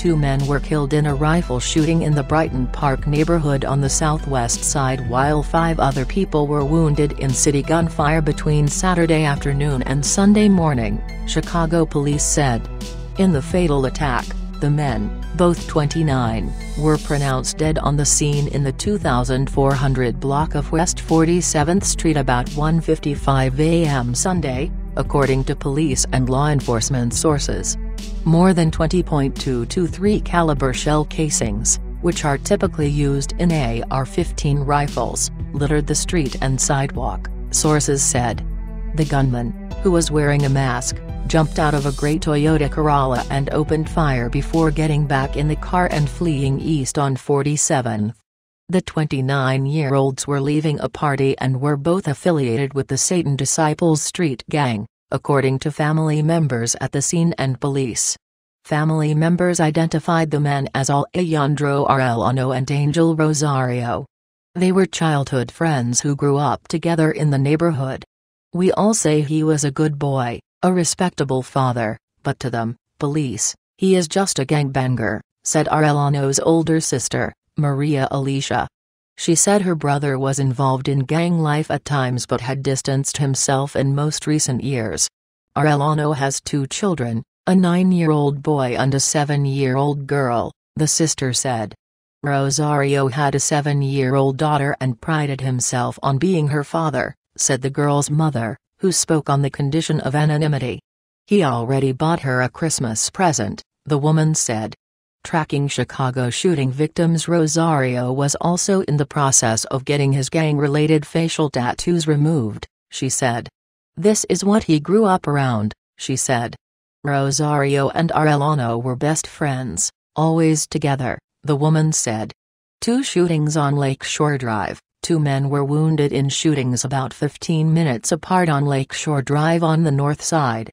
2 men were killed in a rifle shooting in the Brighton Park neighborhood on the southwest side, while 5 other people were wounded in city gunfire between Saturday afternoon and Sunday morning, Chicago police said. In the fatal attack, the men, both 29, were pronounced dead on the scene in the 2400 block of West 47th Street about 1:55 a.m. Sunday, according to police and law enforcement sources. More than 20.223 caliber shell casings, which are typically used in AR-15 rifles, littered the street and sidewalk, sources said. The gunman, who was wearing a mask, jumped out of a gray Toyota Corolla and opened fire before getting back in the car and fleeing east on 47th. The 29-year-olds were leaving a party and were both affiliated with the Satan Disciples Street Gang, according to family members at the scene and police. Family members identified the men as Alejandro Arellano and Angel Rosario. They were childhood friends who grew up together in the neighborhood. "We all say he was a good boy, a respectable father, but to them, police, he is just a gangbanger," said Arellano's older sister, Maria Alicia. She said her brother was involved in gang life at times but had distanced himself in most recent years. Arellano has 2 children, a 9-year-old boy and a 7-year-old girl, the sister said. Rosario had a 7-year-old daughter and prided himself on being her father, said the girl's mother, who spoke on the condition of anonymity. "He already bought her a Christmas present," the woman said. Tracking Chicago shooting victims, Rosario was also in the process of getting his gang-related facial tattoos removed, she said. "This is what he grew up around," she said. Rosario and Arellano were best friends, always together, the woman said. 2 shootings on Lakeshore Drive. 2 men were wounded in shootings about 15 minutes apart on Lakeshore Drive on the north side.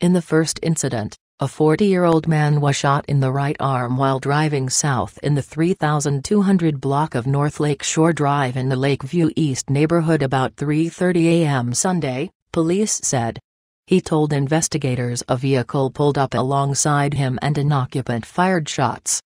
In the first incident, a 40-year-old man was shot in the right arm while driving south in the 3200 block of North Lakeshore Drive in the Lakeview East neighborhood about 3:30 a.m. Sunday, police said. He told investigators a vehicle pulled up alongside him and an occupant fired shots.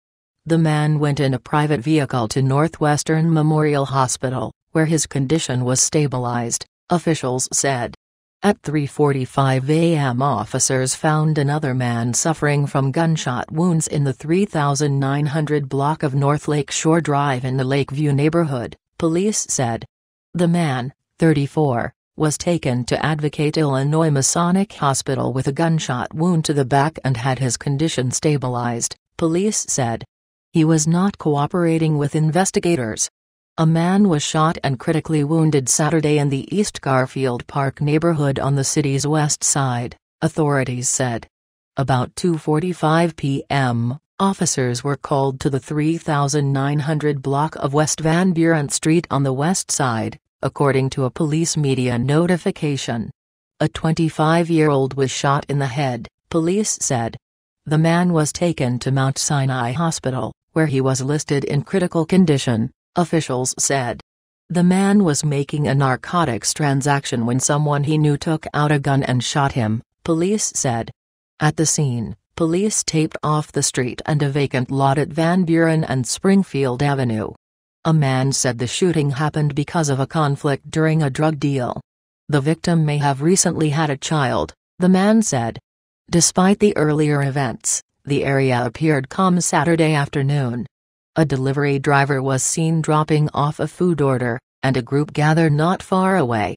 The man went in a private vehicle to Northwestern Memorial Hospital, where his condition was stabilized, officials said. At 3:45 a.m. officers found another man suffering from gunshot wounds in the 3900 block of North Lakeshore Drive in the Lakeview neighborhood, police said. The man, 34, was taken to Advocate, Illinois Masonic Hospital with a gunshot wound to the back and had his condition stabilized, police said. He was not cooperating with investigators. A man was shot and critically wounded Saturday in the East Garfield Park neighborhood on the city's west side, authorities said. About 2:45 p.m., officers were called to the 3900 block of West Van Buren Street on the west side, according to a police media notification. A 25-year-old was shot in the head, police said. The man was taken to Mount Sinai Hospital, where he was listed in critical condition, officials said. The man was making a narcotics transaction when someone he knew took out a gun and shot him, police said. At the scene, police taped off the street and a vacant lot at Van Buren and Springfield Avenue. A man said the shooting happened because of a conflict during a drug deal. The victim may have recently had a child, the man said. Despite the earlier events, the area appeared calm Saturday afternoon. A delivery driver was seen dropping off a food order, and a group gathered not far away.